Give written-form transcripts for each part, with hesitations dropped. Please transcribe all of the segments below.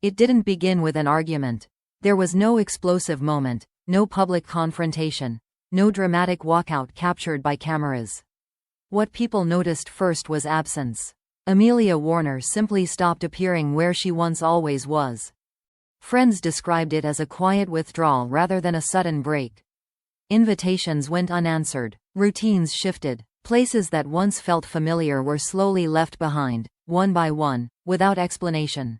It didn't begin with an argument. There was no explosive moment, no public confrontation, no dramatic walkout captured by cameras. What people noticed first was absence. Amelia Warner simply stopped appearing where she once always was. Friends described it as a quiet withdrawal rather than a sudden break. Invitations went unanswered, routines shifted, places that once felt familiar were slowly left behind, one by one, without explanation.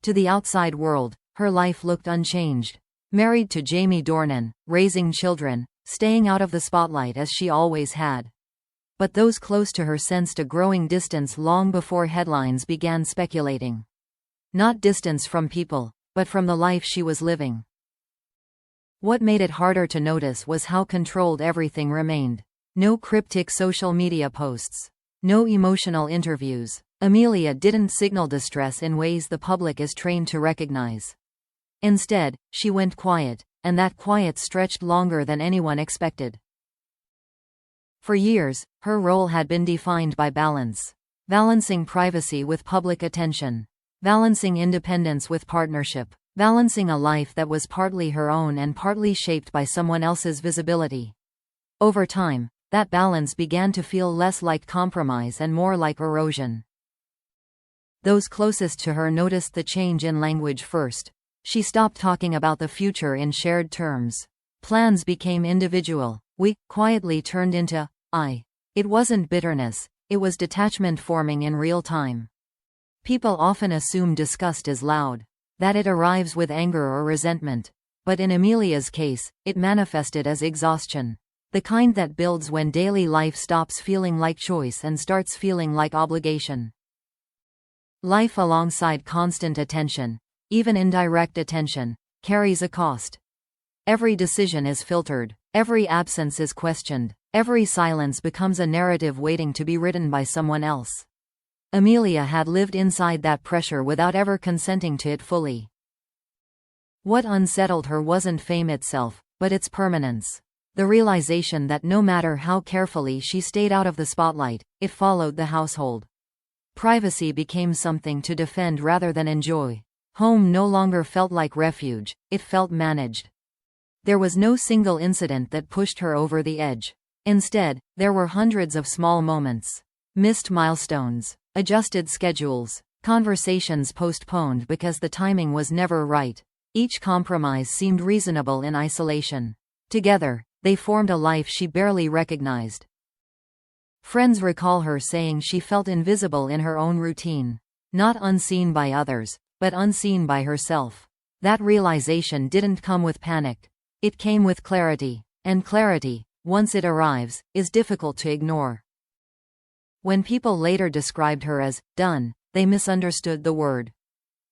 To the outside world, her life looked unchanged. Married to Jamie Dornan, raising children, staying out of the spotlight as she always had. But those close to her sensed a growing distance long before headlines began speculating. Not distance from people, but from the life she was living. What made it harder to notice was how controlled everything remained. No cryptic social media posts. No emotional interviews. Amelia didn't signal distress in ways the public is trained to recognize. Instead, she went quiet, and that quiet stretched longer than anyone expected. For years, her role had been defined by balance. Balancing privacy with public attention. Balancing independence with partnership. Balancing a life that was partly her own and partly shaped by someone else's visibility. Over time, that balance began to feel less like compromise and more like erosion. Those closest to her noticed the change in language first. She stopped talking about the future in shared terms. Plans became individual. We quietly turned into I. It wasn't bitterness, it was detachment forming in real time. People often assume disgust is loud, that it arrives with anger or resentment. But in Amelia's case, it manifested as exhaustion. The kind that builds when daily life stops feeling like choice and starts feeling like obligation. Life alongside constant attention, even indirect attention, carries a cost. Every decision is filtered, every absence is questioned, every silence becomes a narrative waiting to be written by someone else. Amelia had lived inside that pressure without ever consenting to it fully. What unsettled her wasn't fame itself, but its permanence. The realization that no matter how carefully she stayed out of the spotlight, it followed the household. Privacy became something to defend rather than enjoy. Home no longer felt like refuge, it felt managed. There was no single incident that pushed her over the edge. Instead, there were hundreds of small moments. Missed milestones, adjusted schedules, conversations postponed because the timing was never right. Each compromise seemed reasonable in isolation. Together, they formed a life she barely recognized. Friends recall her saying she felt invisible in her own routine. Not unseen by others, but unseen by herself. That realization didn't come with panic. It came with clarity. And clarity, once it arrives, is difficult to ignore. When people later described her as done, they misunderstood the word.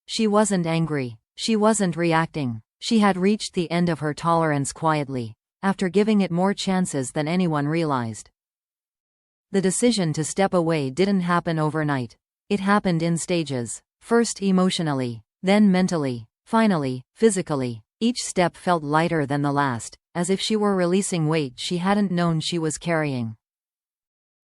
She wasn't angry. She wasn't reacting. She had reached the end of her tolerance quietly, after giving it more chances than anyone realized. The decision to step away didn't happen overnight. It happened in stages. First emotionally, then mentally, finally, physically. Each step felt lighter than the last, as if she were releasing weight she hadn't known she was carrying.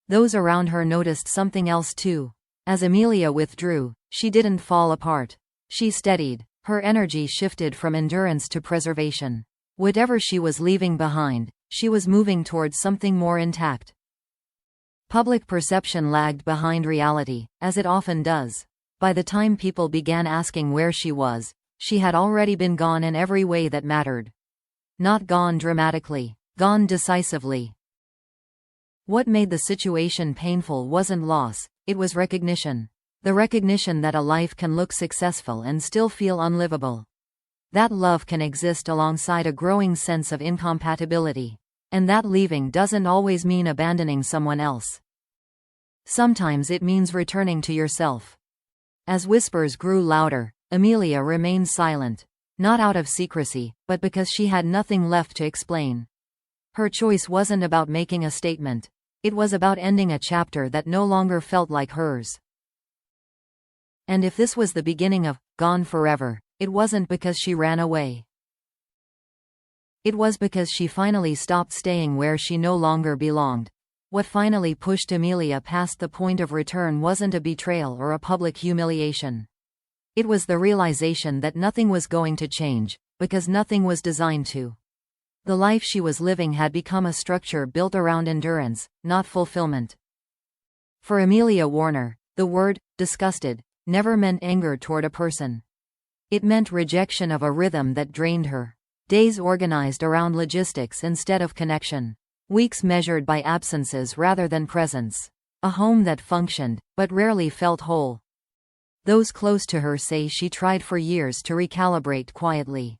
Those around her noticed something else too. As Amelia withdrew, she didn't fall apart. She steadied. Her energy shifted from endurance to preservation. Whatever she was leaving behind, she was moving towards something more intact. Public perception lagged behind reality, as it often does. By the time people began asking where she was, she had already been gone in every way that mattered. Not gone dramatically, gone decisively. What made the situation painful wasn't loss, it was recognition. The recognition that a life can look successful and still feel unlivable. That love can exist alongside a growing sense of incompatibility. And that leaving doesn't always mean abandoning someone else. Sometimes it means returning to yourself. As whispers grew louder, Amelia remained silent. Not out of secrecy, but because she had nothing left to explain. Her choice wasn't about making a statement. It was about ending a chapter that no longer felt like hers. And if this was the beginning of gone forever, it wasn't because she ran away. It was because she finally stopped staying where she no longer belonged. What finally pushed Amelia past the point of return wasn't a betrayal or a public humiliation. It was the realization that nothing was going to change, because nothing was designed to. The life she was living had become a structure built around endurance, not fulfillment. For Amelia Warner, the word, disgusted, never meant anger toward a person. It meant rejection of a rhythm that drained her. Days organized around logistics instead of connection. Weeks measured by absences rather than presence. A home that functioned, but rarely felt whole. Those close to her say she tried for years to recalibrate quietly.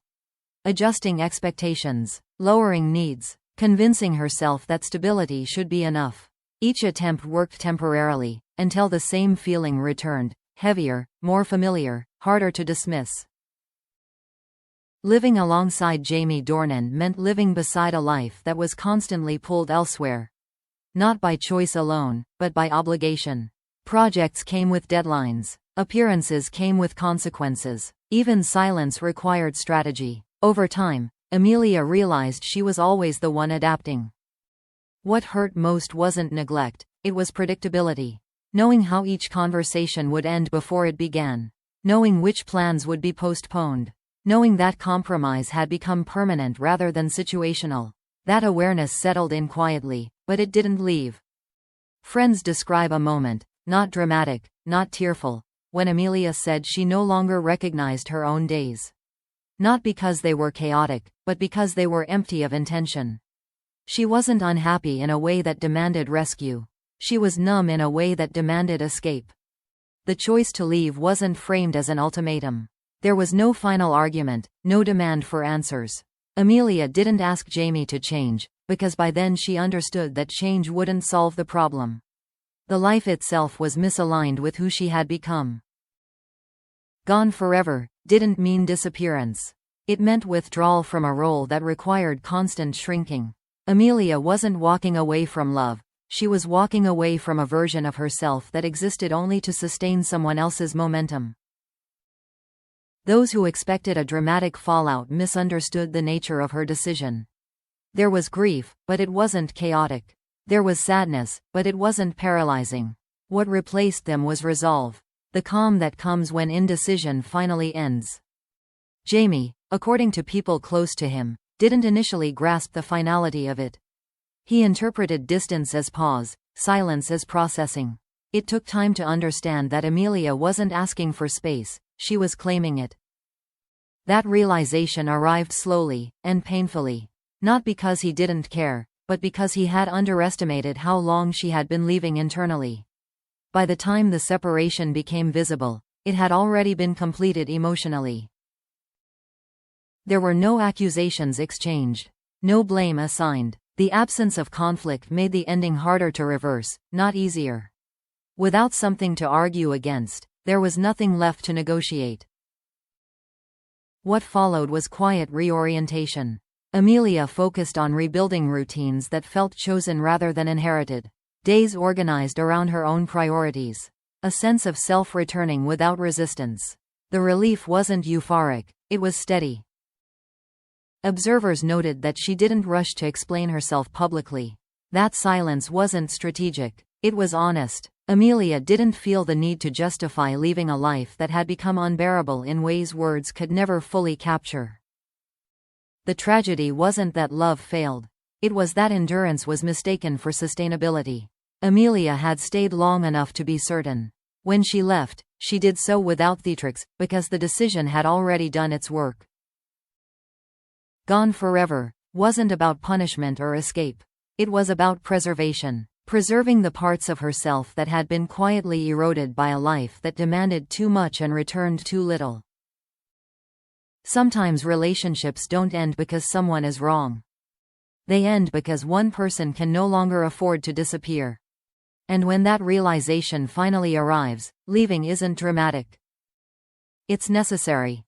Adjusting expectations, lowering needs, convincing herself that stability should be enough. Each attempt worked temporarily, until the same feeling returned, heavier, more familiar, harder to dismiss. Living alongside Jamie Dornan meant living beside a life that was constantly pulled elsewhere. Not by choice alone, but by obligation. Projects came with deadlines. Appearances came with consequences. Even silence required strategy. Over time, Amelia realized she was always the one adapting. What hurt most wasn't neglect, it was predictability. Knowing how each conversation would end before it began. Knowing which plans would be postponed. Knowing that compromise had become permanent rather than situational. That awareness settled in quietly, but it didn't leave. Friends describe a moment, not dramatic, not tearful, when Amelia said she no longer recognized her own days. Not because they were chaotic, but because they were empty of intention. She wasn't unhappy in a way that demanded rescue. She was numb in a way that demanded escape. The choice to leave wasn't framed as an ultimatum. There was no final argument, no demand for answers. Amelia didn't ask Jamie to change, because by then she understood that change wouldn't solve the problem. The life itself was misaligned with who she had become. Gone forever didn't mean disappearance. It meant withdrawal from a role that required constant shrinking. Amelia wasn't walking away from love, she was walking away from a version of herself that existed only to sustain someone else's momentum. Those who expected a dramatic fallout misunderstood the nature of her decision. There was grief, but it wasn't chaotic. There was sadness, but it wasn't paralyzing. What replaced them was resolve. The calm that comes when indecision finally ends. Jamie, according to people close to him, didn't initially grasp the finality of it. He interpreted distance as pause, silence as processing. It took time to understand that Amelia wasn't asking for space, she was claiming it. That realization arrived slowly, and painfully. Not because he didn't care, but because he had underestimated how long she had been leaving internally. By the time the separation became visible, it had already been completed emotionally. There were no accusations exchanged, no blame assigned. The absence of conflict made the ending harder to reverse, not easier. Without something to argue against, there was nothing left to negotiate. What followed was quiet reorientation. Amelia focused on rebuilding routines that felt chosen rather than inherited. Days organized around her own priorities. A sense of self returning without resistance. The relief wasn't euphoric, it was steady. Observers noted that she didn't rush to explain herself publicly. That silence wasn't strategic, it was honest. Amelia didn't feel the need to justify leaving a life that had become unbearable in ways words could never fully capture. The tragedy wasn't that love failed. It was that endurance was mistaken for sustainability. Amelia had stayed long enough to be certain. When she left, she did so without theatrics, because the decision had already done its work. Gone forever wasn't about punishment or escape. It was about preservation. Preserving the parts of herself that had been quietly eroded by a life that demanded too much and returned too little. Sometimes relationships don't end because someone is wrong. They end because one person can no longer afford to disappear. And when that realization finally arrives, leaving isn't dramatic. It's necessary.